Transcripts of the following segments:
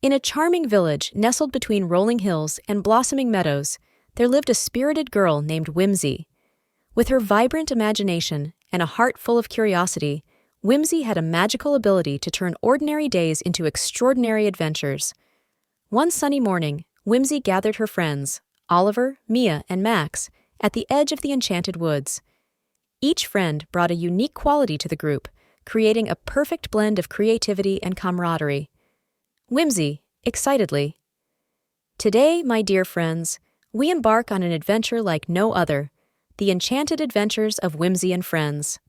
In a charming village nestled between rolling hills and blossoming meadows, there lived a spirited girl named Whimsy. With her vibrant imagination and a heart full of curiosity, Whimsy had a magical ability to turn ordinary days into extraordinary adventures. One sunny morning, Whimsy gathered her friends, Oliver, Mia, and Max, at the edge of the enchanted woods. Each friend brought a unique quality to the group, creating a perfect blend of creativity and camaraderie. Whimsy, excitedly. Today, my dear friends, we embark on an adventure like no other, the enchanted adventures of Whimsy and friends.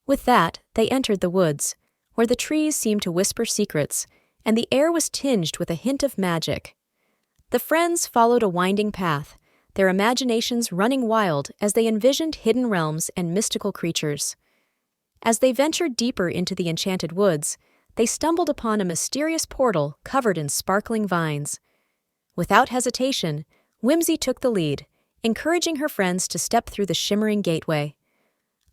With that, they entered the woods, where the trees seemed to whisper secrets, and the air was tinged with a hint of magic. The friends followed a winding path, their imaginations running wild as they envisioned hidden realms and mystical creatures. As they ventured deeper into the enchanted woods, they stumbled upon a mysterious portal covered in sparkling vines. Without hesitation, Whimsy took the lead, encouraging her friends to step through the shimmering gateway.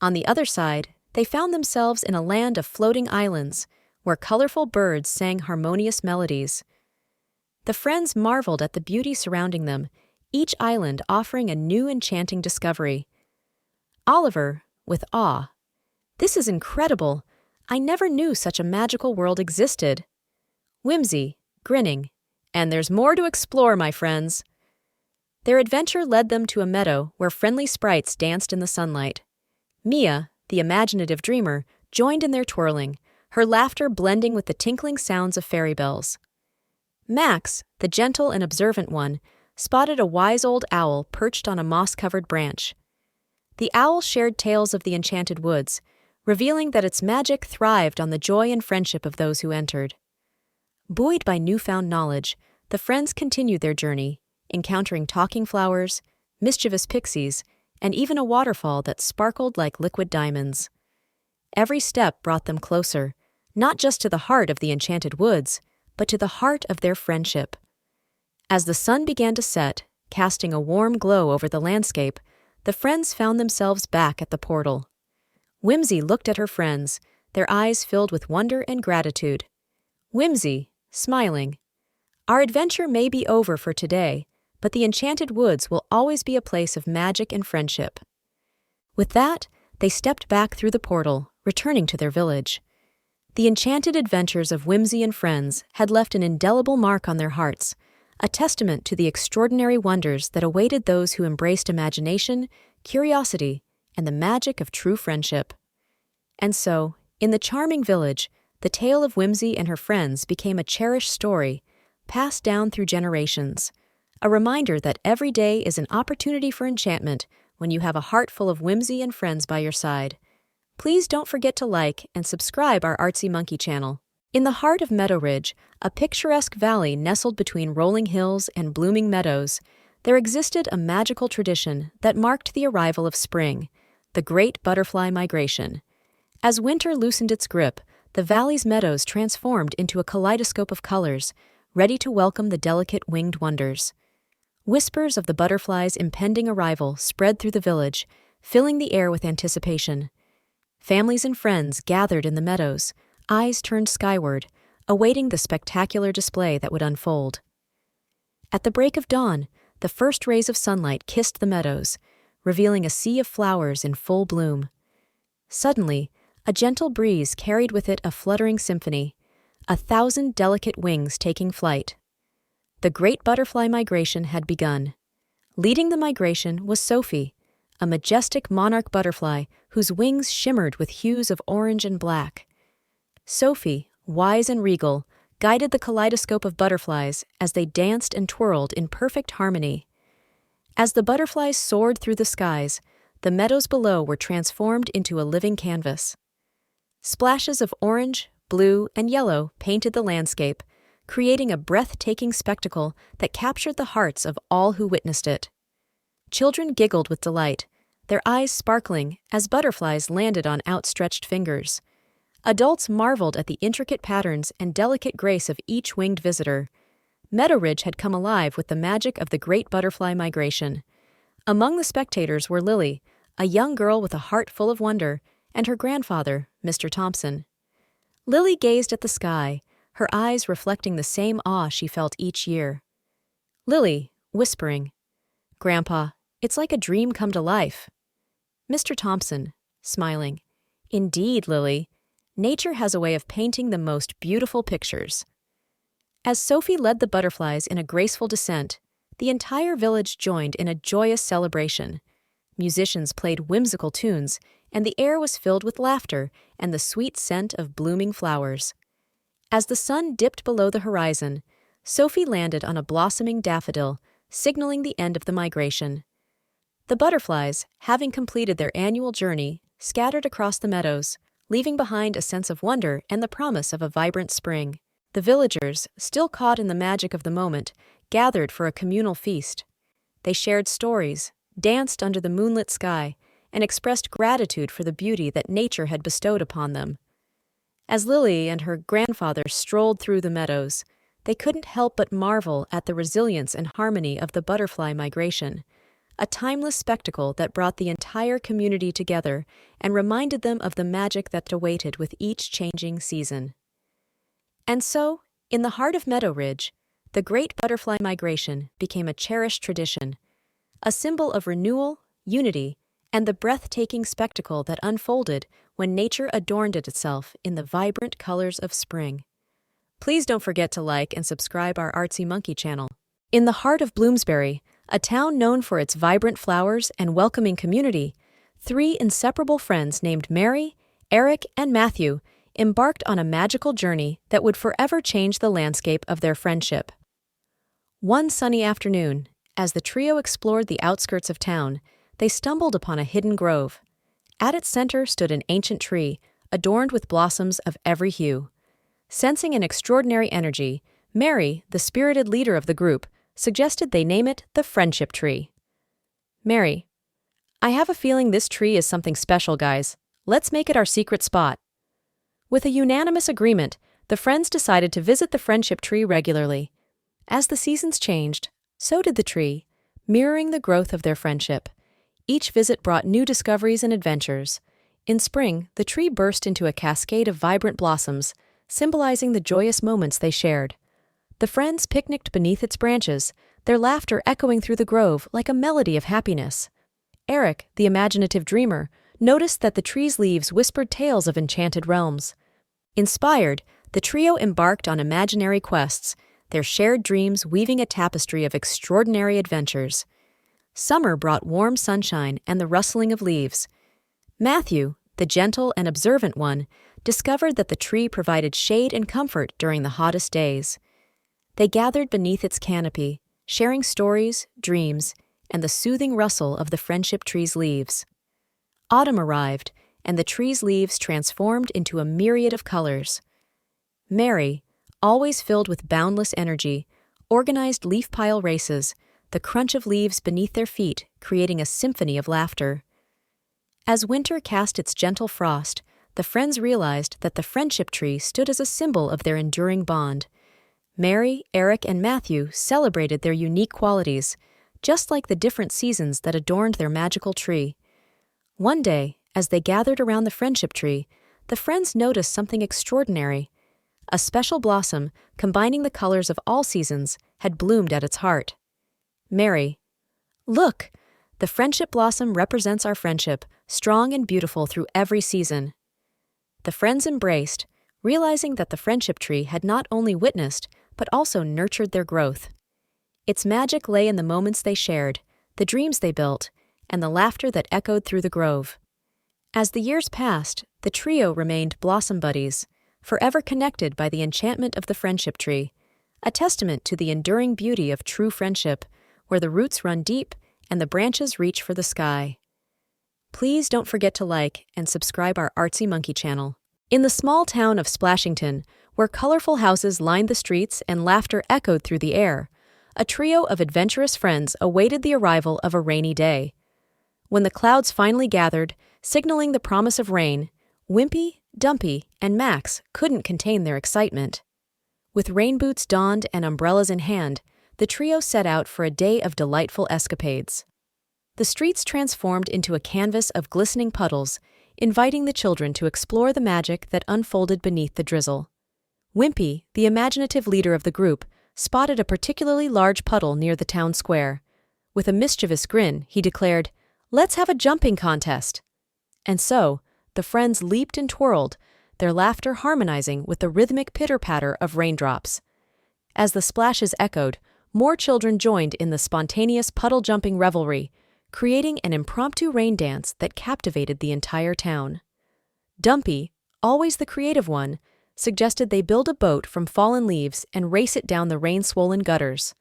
On the other side, they found themselves in a land of floating islands, where colorful birds sang harmonious melodies. The friends marveled at the beauty surrounding them, each island offering a new enchanting discovery. Oliver, with awe, "This is incredible! I never knew such a magical world existed." Whimsy, grinning, "And there's more to explore, my friends." Their adventure led them to a meadow where friendly sprites danced in the sunlight. Mia, the imaginative dreamer, joined in their twirling, her laughter blending with the tinkling sounds of fairy bells. Max, the gentle and observant one, spotted a wise old owl perched on a moss-covered branch. The owl shared tales of the enchanted woods, revealing that its magic thrived on the joy and friendship of those who entered. Buoyed by newfound knowledge, the friends continued their journey, encountering talking flowers, mischievous pixies, and even a waterfall that sparkled like liquid diamonds. Every step brought them closer, not just to the heart of the enchanted woods, but to the heart of their friendship. As the sun began to set, casting a warm glow over the landscape, the friends found themselves back at the portal. Whimsy looked at her friends, their eyes filled with wonder and gratitude. Whimsy, smiling, "Our adventure may be over for today, but the enchanted woods will always be a place of magic and friendship." With that, they stepped back through the portal, returning to their village. The enchanted adventures of Whimsy and friends had left an indelible mark on their hearts, a testament to the extraordinary wonders that awaited those who embraced imagination, curiosity, and the magic of true friendship. And so, in the charming village, the tale of Whimsy and her friends became a cherished story, passed down through generations, a reminder that every day is an opportunity for enchantment when you have a heart full of whimsy and friends by your side. Please don't forget to like and subscribe our Artzy Monkey channel. In the heart of Meadow Ridge, a picturesque valley nestled between rolling hills and blooming meadows, there existed a magical tradition that marked the arrival of spring, the great butterfly migration. As winter loosened its grip, the valley's meadows transformed into a kaleidoscope of colors, ready to welcome the delicate winged wonders. Whispers of the butterfly's impending arrival spread through the village, filling the air with anticipation. Families and friends gathered in the meadows, eyes turned skyward, awaiting the spectacular display that would unfold. At the break of dawn, the first rays of sunlight kissed the meadows, revealing a sea of flowers in full bloom. Suddenly, a gentle breeze carried with it a fluttering symphony, 1,000 delicate wings taking flight. The great butterfly migration had begun. Leading the migration was Sophie, a majestic monarch butterfly whose wings shimmered with hues of orange and black. Sophie, wise and regal, guided the kaleidoscope of butterflies as they danced and twirled in perfect harmony. As the butterflies soared through the skies, the meadows below were transformed into a living canvas. Splashes of orange, blue, and yellow painted the landscape, creating a breathtaking spectacle that captured the hearts of all who witnessed it. Children giggled with delight, their eyes sparkling as butterflies landed on outstretched fingers. Adults marveled at the intricate patterns and delicate grace of each winged visitor. Meadow Ridge had come alive with the magic of the great butterfly migration. Among the spectators were Lily, a young girl with a heart full of wonder, and her grandfather, Mr. Thompson. Lily gazed at the sky, her eyes reflecting the same awe she felt each year. Lily, whispering, "Grandpa, it's like a dream come to life." Mr. Thompson, smiling, "Indeed, Lily, nature has a way of painting the most beautiful pictures." As Sophie led the butterflies in a graceful descent, the entire village joined in a joyous celebration. Musicians played whimsical tunes, and the air was filled with laughter and the sweet scent of blooming flowers. As the sun dipped below the horizon, Sophie landed on a blossoming daffodil, signaling the end of the migration. The butterflies, having completed their annual journey, scattered across the meadows, leaving behind a sense of wonder and the promise of a vibrant spring. The villagers, still caught in the magic of the moment, gathered for a communal feast. They shared stories, danced under the moonlit sky, and expressed gratitude for the beauty that nature had bestowed upon them. As Lily and her grandfather strolled through the meadows, they couldn't help but marvel at the resilience and harmony of the butterfly migration, a timeless spectacle that brought the entire community together and reminded them of the magic that awaited with each changing season. And so, in the heart of Meadow Ridge, the great butterfly migration became a cherished tradition, a symbol of renewal, unity, and the breathtaking spectacle that unfolded when nature adorned itself in the vibrant colors of spring. Please don't forget to like and subscribe our Artzy Monkey channel. In the heart of Bloomsbury, a town known for its vibrant flowers and welcoming community, 3 inseparable friends named Mary, Eric, and Matthew embarked on a magical journey that would forever change the landscape of their friendship. One sunny afternoon, as the trio explored the outskirts of town, they stumbled upon a hidden grove. At its center stood an ancient tree, adorned with blossoms of every hue. Sensing an extraordinary energy, Mary, the spirited leader of the group, suggested they name it the Friendship Tree. "Mary, I have a feeling this tree is something special, guys. Let's make it our secret spot." With a unanimous agreement, the friends decided to visit the Friendship Tree regularly. As the seasons changed, so did the tree, mirroring the growth of their friendship. Each visit brought new discoveries and adventures. In spring, the tree burst into a cascade of vibrant blossoms, symbolizing the joyous moments they shared. The friends picnicked beneath its branches, their laughter echoing through the grove like a melody of happiness. Eric, the imaginative dreamer, noticed that the tree's leaves whispered tales of enchanted realms. Inspired, the trio embarked on imaginary quests, their shared dreams weaving a tapestry of extraordinary adventures. Summer brought warm sunshine and the rustling of leaves. Matthew, the gentle and observant one, discovered that the tree provided shade and comfort during the hottest days. They gathered beneath its canopy, sharing stories, dreams, and the soothing rustle of the Friendship Tree's leaves. Autumn arrived, and the tree's leaves transformed into a myriad of colors. Mary, always filled with boundless energy, organized leaf pile races, the crunch of leaves beneath their feet creating a symphony of laughter. As winter cast its gentle frost, the friends realized that the Friendship Tree stood as a symbol of their enduring bond. Mary, Eric, and Matthew celebrated their unique qualities, just like the different seasons that adorned their magical tree. One day, as they gathered around the Friendship Tree, the friends noticed something extraordinary. A special blossom, combining the colors of all seasons, had bloomed at its heart. Mary, "Look! The friendship blossom represents our friendship, strong and beautiful through every season." The friends embraced, realizing that the Friendship Tree had not only witnessed, but also nurtured their growth. Its magic lay in the moments they shared, the dreams they built, and the laughter that echoed through the grove. As the years passed, the trio remained blossom buddies, forever connected by the enchantment of the Friendship Tree, a testament to the enduring beauty of true friendship, where the roots run deep and the branches reach for the sky. Please don't forget to like and subscribe our Artzy Monkey channel. In the small town of Splashington, where colorful houses lined the streets and laughter echoed through the air, a trio of adventurous friends awaited the arrival of a rainy day. When the clouds finally gathered, signaling the promise of rain, Wimpy, Dumpy, and Max couldn't contain their excitement. With rain boots donned and umbrellas in hand, the trio set out for a day of delightful escapades. The streets transformed into a canvas of glistening puddles, inviting the children to explore the magic that unfolded beneath the drizzle. Wimpy, the imaginative leader of the group, spotted a particularly large puddle near the town square. With a mischievous grin, he declared, "Let's have a jumping contest." And so, the friends leaped and twirled, their laughter harmonizing with the rhythmic pitter-patter of raindrops. As the splashes echoed, more children joined in the spontaneous puddle-jumping revelry, creating an impromptu rain dance that captivated the entire town. Dumpy, always the creative one, suggested they build a boat from fallen leaves and race it down the rain-swollen gutters.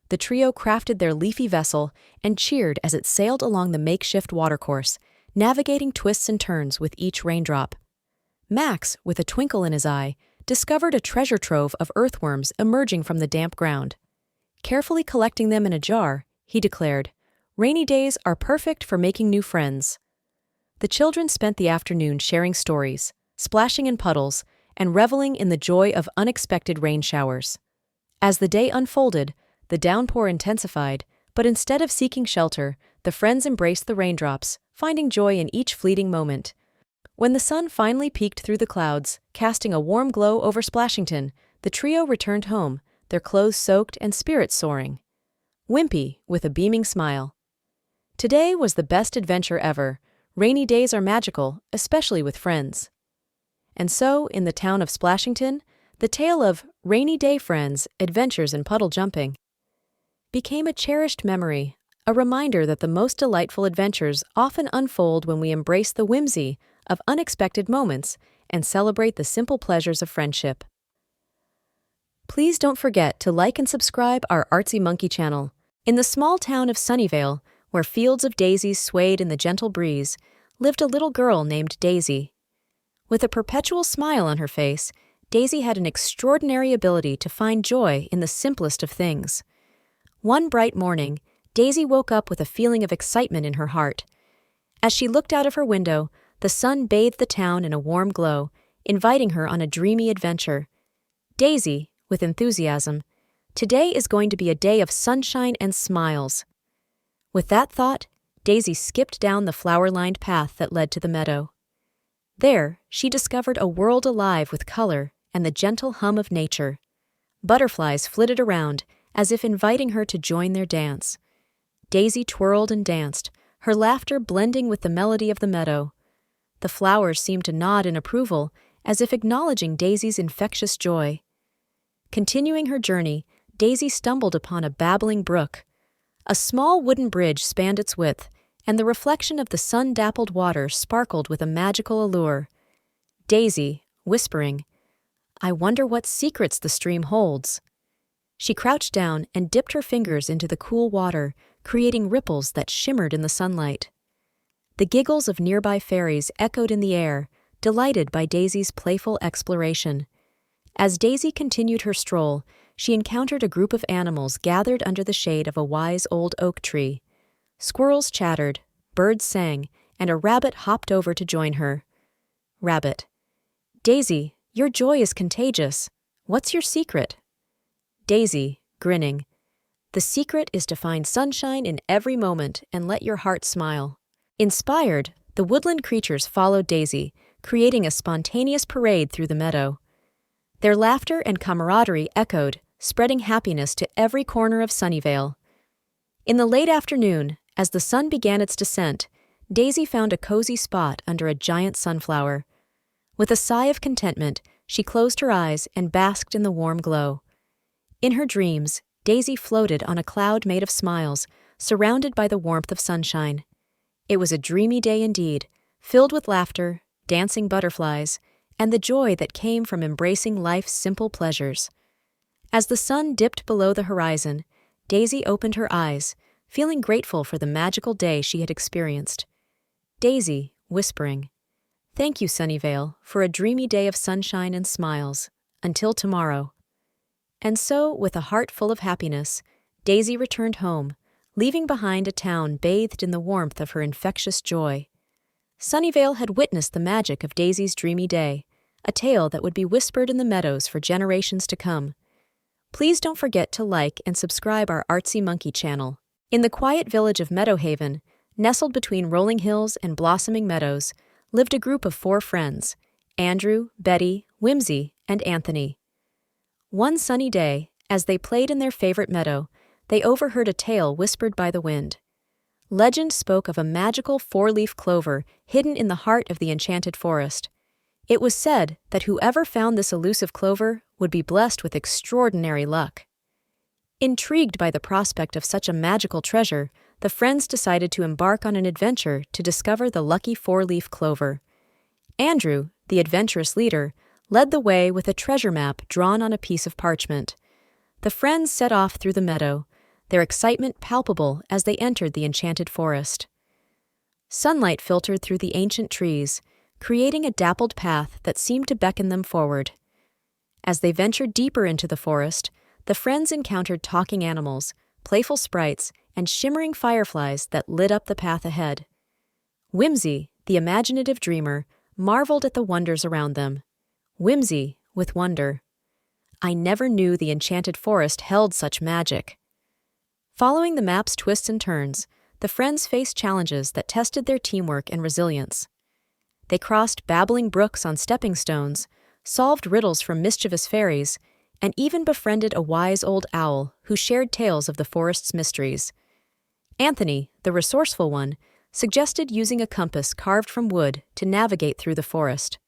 The trio crafted their leafy vessel and cheered as it sailed along the makeshift watercourse, navigating twists and turns with each raindrop. Max, with a twinkle in his eye, discovered a treasure trove of earthworms emerging from the damp ground. Carefully collecting them in a jar, he declared, "Rainy days are perfect for making new friends." The children spent the afternoon sharing stories, splashing in puddles, and reveling in the joy of unexpected rain showers. As the day unfolded, the downpour intensified, but instead of seeking shelter, the friends embraced the raindrops, finding joy in each fleeting moment. When the sun finally peeked through the clouds, casting a warm glow over Splashington, the trio returned home, their clothes soaked and spirits soaring. Wimpy, with a beaming smile. "Today was the best adventure ever. Rainy days are magical, especially with friends." And so, in the town of Splashington, the tale of Rainy Day Friends, Adventures in Puddle Jumping became a cherished memory, a reminder that the most delightful adventures often unfold when we embrace the whimsy of unexpected moments and celebrate the simple pleasures of friendship. Please don't forget to like and subscribe our Artzy Monkey channel. In the small town of Sunnyvale, where fields of daisies swayed in the gentle breeze, lived a little girl named Daisy. With a perpetual smile on her face, Daisy had an extraordinary ability to find joy in the simplest of things. One bright morning, Daisy woke up with a feeling of excitement in her heart. As she looked out of her window, the sun bathed the town in a warm glow, inviting her on a dreamy adventure. Daisy, with enthusiasm, "Today is going to be a day of sunshine and smiles." With that thought, Daisy skipped down the flower-lined path that led to the meadow. There, she discovered a world alive with color and the gentle hum of nature. Butterflies flitted around, as if inviting her to join their dance. Daisy twirled and danced, her laughter blending with the melody of the meadow. The flowers seemed to nod in approval, as if acknowledging Daisy's infectious joy. Continuing her journey, Daisy stumbled upon a babbling brook. A small wooden bridge spanned its width, and the reflection of the sun-dappled water sparkled with a magical allure. Daisy, whispering, "I wonder what secrets the stream holds." She crouched down and dipped her fingers into the cool water, creating ripples that shimmered in the sunlight. The giggles of nearby fairies echoed in the air, delighted by Daisy's playful exploration. As Daisy continued her stroll, she encountered a group of animals gathered under the shade of a wise old oak tree. Squirrels chattered, birds sang, and a rabbit hopped over to join her. Rabbit: "Daisy, your joy is contagious. What's your secret?" Daisy, grinning: "The secret is to find sunshine in every moment and let your heart smile." Inspired, the woodland creatures followed Daisy, creating a spontaneous parade through the meadow. Their laughter and camaraderie echoed, spreading happiness to every corner of Sunnyvale. In the late afternoon, as the sun began its descent, Daisy found a cozy spot under a giant sunflower. With a sigh of contentment, she closed her eyes and basked in the warm glow. In her dreams, Daisy floated on a cloud made of smiles, surrounded by the warmth of sunshine. It was a dreamy day indeed, filled with laughter, dancing butterflies, and the joy that came from embracing life's simple pleasures. As the sun dipped below the horizon, Daisy opened her eyes, feeling grateful for the magical day she had experienced. Daisy, whispering, "Thank you, Sunnyvale, for a dreamy day of sunshine and smiles. Until tomorrow." And so, with a heart full of happiness, Daisy returned home, leaving behind a town bathed in the warmth of her infectious joy. Sunnyvale had witnessed the magic of Daisy's dreamy day, a tale that would be whispered in the meadows for generations to come. Please don't forget to like and subscribe our Artzy Monkey channel. In the quiet village of Meadowhaven, nestled between rolling hills and blossoming meadows, lived a group of 4 friends: Andrew, Betty, Whimsy, and Anthony. One sunny day, as they played in their favorite meadow, they overheard a tale whispered by the wind. Legend spoke of a magical four-leaf clover hidden in the heart of the enchanted forest. It was said that whoever found this elusive clover would be blessed with extraordinary luck. Intrigued by the prospect of such a magical treasure, the friends decided to embark on an adventure to discover the lucky four-leaf clover. Andrew, the adventurous leader, led the way with a treasure map drawn on a piece of parchment. The friends set off through the meadow, their excitement palpable as they entered the enchanted forest. Sunlight filtered through the ancient trees, creating a dappled path that seemed to beckon them forward. As they ventured deeper into the forest, the friends encountered talking animals, playful sprites, and shimmering fireflies that lit up the path ahead. Whimsy, the imaginative dreamer, marveled at the wonders around them. Whimsy, with wonder. I never knew the enchanted forest held such magic. Following the map's twists and turns, the friends faced challenges that tested their teamwork and resilience. They crossed babbling brooks on stepping stones, solved riddles from mischievous fairies, and even befriended a wise old owl who shared tales of the forest's mysteries. Anthony, the resourceful one, suggested using a compass carved from wood to navigate through the forest.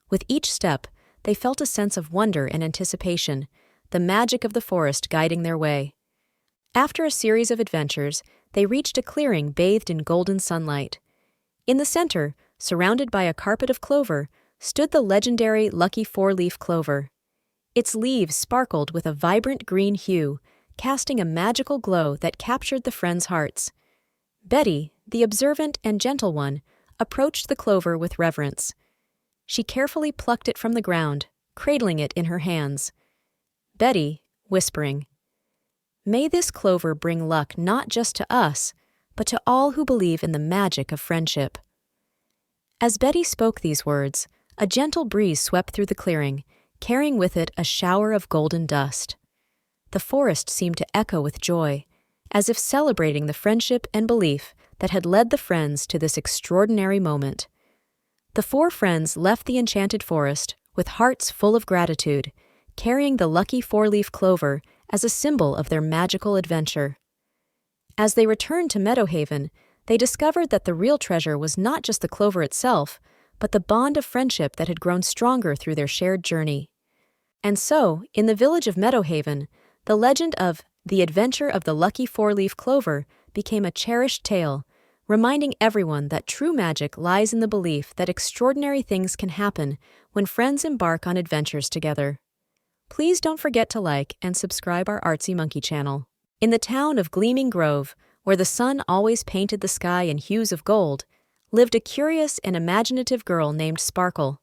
With each step, they felt a sense of wonder and anticipation, the magic of the forest guiding their way. After a series of adventures, they reached a clearing bathed in golden sunlight. In the center, surrounded by a carpet of clover, stood the legendary lucky four-leaf clover. Its leaves sparkled with a vibrant green hue, casting a magical glow that captured the friends' hearts. Betty, the observant and gentle one, approached the clover with reverence. She carefully plucked it from the ground, cradling it in her hands. Betty, whispering, "May this clover bring luck not just to us, but to all who believe in the magic of friendship." As Betty spoke these words, a gentle breeze swept through the clearing, carrying with it a shower of golden dust. The forest seemed to echo with joy, as if celebrating the friendship and belief that had led the friends to this extraordinary moment. The four friends left the enchanted forest with hearts full of gratitude, carrying the lucky four-leaf clover as a symbol of their magical adventure. As they returned to Meadowhaven, they discovered that the real treasure was not just the clover itself, but the bond of friendship that had grown stronger through their shared journey. And so, in the village of Meadowhaven, the legend of the adventure of the lucky four-leaf clover became a cherished tale, reminding everyone that true magic lies in the belief that extraordinary things can happen when friends embark on adventures together. Please don't forget to like and subscribe our Artzy Monkey channel. In the town of Gleaming Grove, where the sun always painted the sky in hues of gold, lived a curious and imaginative girl named Sparkle.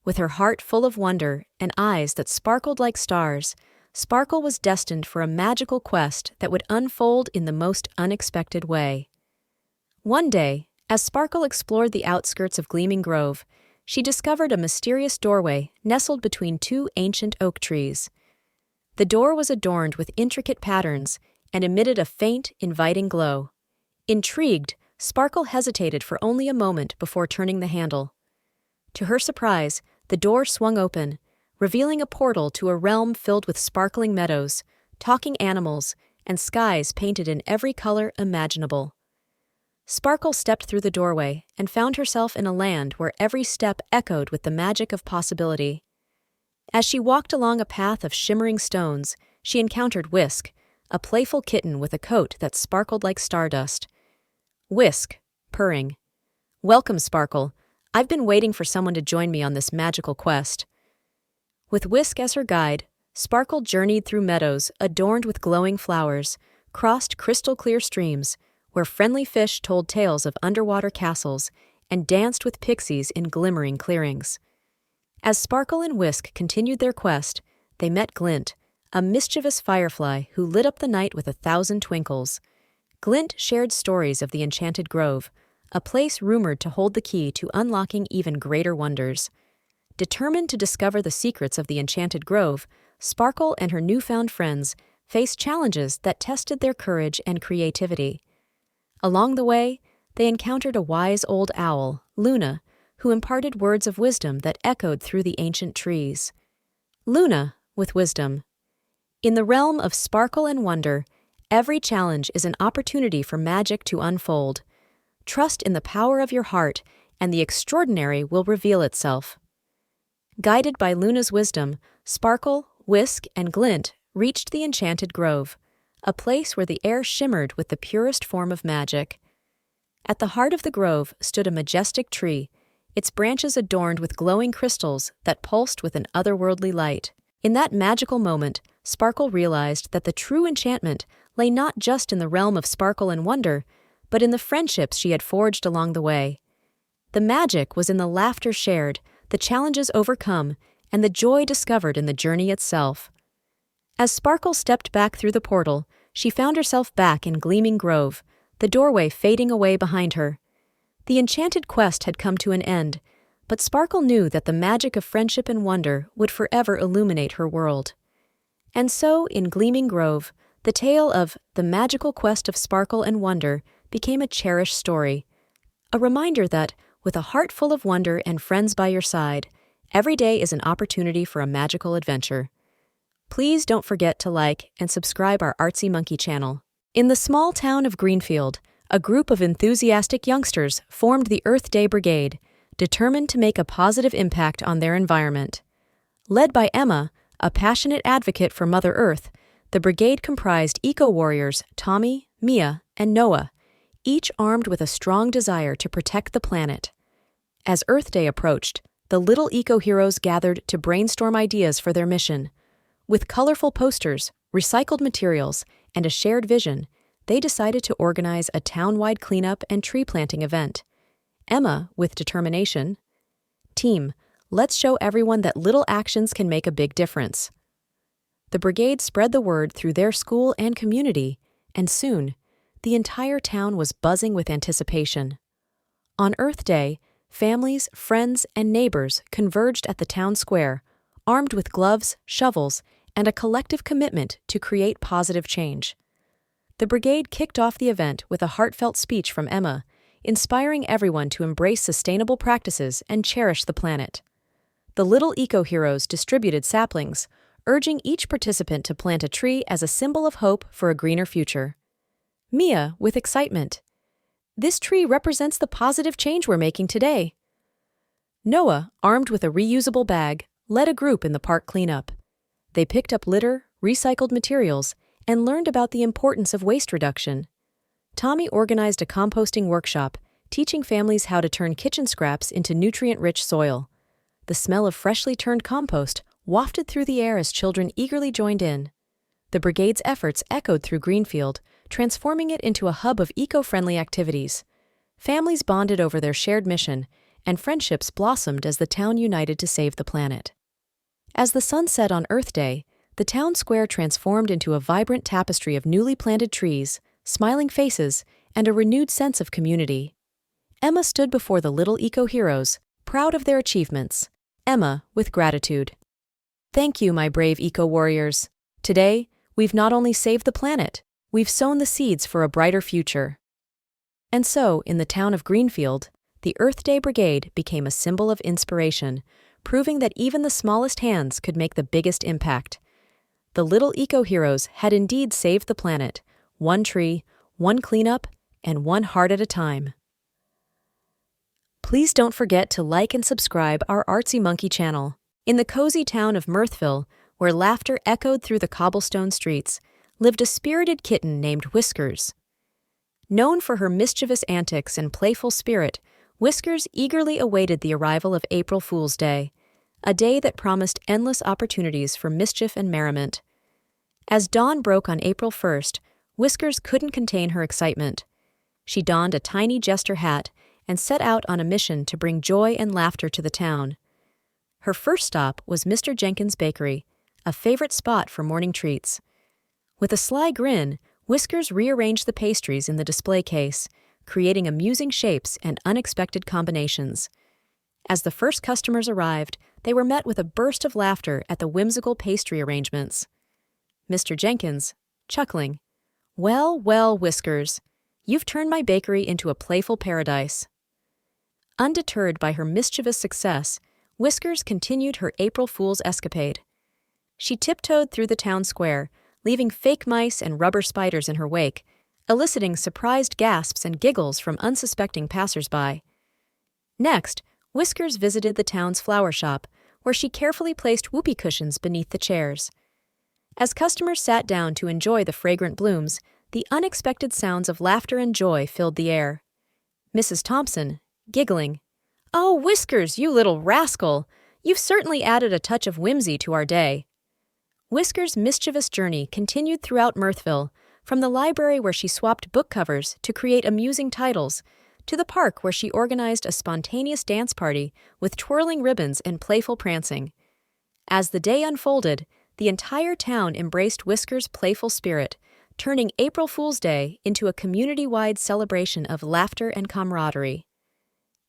With her heart full of wonder and eyes that sparkled like stars, Sparkle was destined for a magical quest that would unfold in the most unexpected way. One day, as Sparkle explored the outskirts of Gleaming Grove, she discovered a mysterious doorway nestled between two ancient oak trees. The door was adorned with intricate patterns and emitted a faint, inviting glow. Intrigued, Sparkle hesitated for only a moment before turning the handle. To her surprise, the door swung open, revealing a portal to a realm filled with sparkling meadows, talking animals, and skies painted in every color imaginable. Sparkle stepped through the doorway and found herself in a land where every step echoed with the magic of possibility. As she walked along a path of shimmering stones, she encountered Whisk, a playful kitten with a coat that sparkled like stardust. Whisk, purring, "Welcome, Sparkle. I've been waiting for someone to join me on this magical quest." With Whisk as her guide, Sparkle journeyed through meadows adorned with glowing flowers, crossed crystal-clear streams, where friendly fish told tales of underwater castles, and danced with pixies in glimmering clearings. As Sparkle and Whisk continued their quest, they met Glint, a mischievous firefly who lit up the night with 1,000 twinkles. Glint shared stories of the Enchanted Grove, a place rumored to hold the key to unlocking even greater wonders. Determined to discover the secrets of the Enchanted Grove, Sparkle and her newfound friends faced challenges that tested their courage and creativity. Along the way, they encountered a wise old owl, Luna, who imparted words of wisdom that echoed through the ancient trees. Luna, with wisdom. In the realm of sparkle and wonder, every challenge is an opportunity for magic to unfold. Trust in the power of your heart, and the extraordinary will reveal itself. Guided by Luna's wisdom, Sparkle, Whisk, and Glint reached the enchanted grove, a place where the air shimmered with the purest form of magic. At the heart of the grove stood a majestic tree, its branches adorned with glowing crystals that pulsed with an otherworldly light. In that magical moment, Sparkle realized that the true enchantment lay not just in the realm of sparkle and wonder, but in the friendships she had forged along the way. The magic was in the laughter shared, the challenges overcome, and the joy discovered in the journey itself. As Sparkle stepped back through the portal, she found herself back in Gleaming Grove, the doorway fading away behind her. The enchanted quest had come to an end, but Sparkle knew that the magic of friendship and wonder would forever illuminate her world. And so, in Gleaming Grove, the tale of the magical quest of sparkle and wonder became a cherished story, a reminder that, with a heart full of wonder and friends by your side, every day is an opportunity for a magical adventure. Please don't forget to like and subscribe our Artzy Monkey channel. In the small town of Greenfield, a group of enthusiastic youngsters formed the Earth Day Brigade, determined to make a positive impact on their environment. Led by Emma, a passionate advocate for Mother Earth, the brigade comprised eco-warriors Tommy, Mia, and Noah, each armed with a strong desire to protect the planet. As Earth Day approached, the little eco-heroes gathered to brainstorm ideas for their mission. With colorful posters, recycled materials, and a shared vision, they decided to organize a town-wide cleanup and tree planting event. Emma, with determination, "Team, let's show everyone that little actions can make a big difference." The brigade spread the word through their school and community, and soon, the entire town was buzzing with anticipation. On Earth Day, families, friends, and neighbors converged at the town square, armed with gloves, shovels, and a collective commitment to create positive change. The brigade kicked off the event with a heartfelt speech from Emma, inspiring everyone to embrace sustainable practices and cherish the planet. The little eco-heroes distributed saplings, urging each participant to plant a tree as a symbol of hope for a greener future. Mia, with excitement, "This tree represents the positive change we're making today." Noah, armed with a reusable bag, led a group in the park cleanup. They picked up litter, recycled materials, and learned about the importance of waste reduction. Tommy organized a composting workshop, teaching families how to turn kitchen scraps into nutrient-rich soil. The smell of freshly turned compost wafted through the air as children eagerly joined in. The brigade's efforts echoed through Greenfield, transforming it into a hub of eco-friendly activities. Families bonded over their shared mission, and friendships blossomed as the town united to save the planet. As the sun set on Earth Day, the town square transformed into a vibrant tapestry of newly planted trees, smiling faces, and a renewed sense of community. Emma stood before the little eco-heroes, proud of their achievements. Emma, with gratitude. "Thank you, my brave eco-warriors. Today, we've not only saved the planet, we've sown the seeds for a brighter future." And so, in the town of Greenfield, the Earth Day Brigade became a symbol of inspiration, proving that even the smallest hands could make the biggest impact. The little eco-heroes had indeed saved the planet, one tree, one cleanup, and one heart at a time. Please don't forget to like and subscribe our Artzy Monkey channel. In the cozy town of Mirthville, where laughter echoed through the cobblestone streets, lived a spirited kitten named Whiskers. Known for her mischievous antics and playful spirit, Whiskers eagerly awaited the arrival of April Fool's Day, a day that promised endless opportunities for mischief and merriment. As dawn broke on April 1st, Whiskers couldn't contain her excitement. She donned a tiny jester hat and set out on a mission to bring joy and laughter to the town. Her first stop was Mr. Jenkins' Bakery, a favorite spot for morning treats. With a sly grin, Whiskers rearranged the pastries in the display case, creating amusing shapes and unexpected combinations. As the first customers arrived, they were met with a burst of laughter at the whimsical pastry arrangements. Mr. Jenkins, chuckling, "Well, well, Whiskers, you've turned my bakery into a playful paradise." Undeterred by her mischievous success, Whiskers continued her April Fool's escapade. She tiptoed through the town square, leaving fake mice and rubber spiders in her wake, eliciting surprised gasps and giggles from unsuspecting passersby. Next, Whiskers visited the town's flower shop, where she carefully placed whoopee cushions beneath the chairs. As customers sat down to enjoy the fragrant blooms, the unexpected sounds of laughter and joy filled the air. Mrs. Thompson, giggling, "Oh, Whiskers, you little rascal! You've certainly added a touch of whimsy to our day." Whiskers' mischievous journey continued throughout Mirthville, from the library where she swapped book covers to create amusing titles, to the park where she organized a spontaneous dance party with twirling ribbons and playful prancing. As the day unfolded, the entire town embraced Whiskers' playful spirit, turning April Fool's Day into a community-wide celebration of laughter and camaraderie.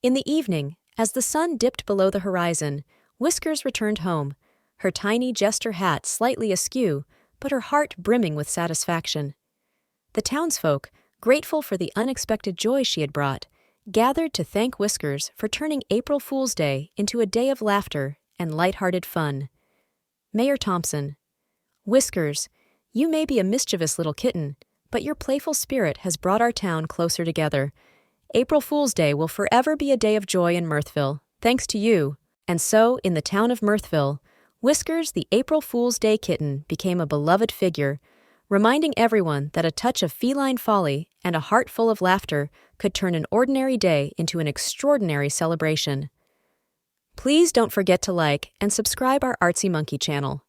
In the evening, as the sun dipped below the horizon, Whiskers returned home, her tiny jester hat slightly askew, but her heart brimming with satisfaction. The townsfolk, grateful for the unexpected joy she had brought, gathered to thank Whiskers for turning April Fool's Day into a day of laughter and light-hearted fun. Mayor Thompson, Whiskers, you may be a mischievous little kitten, but your playful spirit has brought our town closer together. April Fool's Day will forever be a day of joy in Mirthville, thanks to you. And so, in the town of Mirthville, Whiskers, the April Fool's Day kitten, became a beloved figure, reminding everyone that a touch of feline folly and a heart full of laughter could turn an ordinary day into an extraordinary celebration. Please don't forget to like and subscribe our Artzy Monkey channel.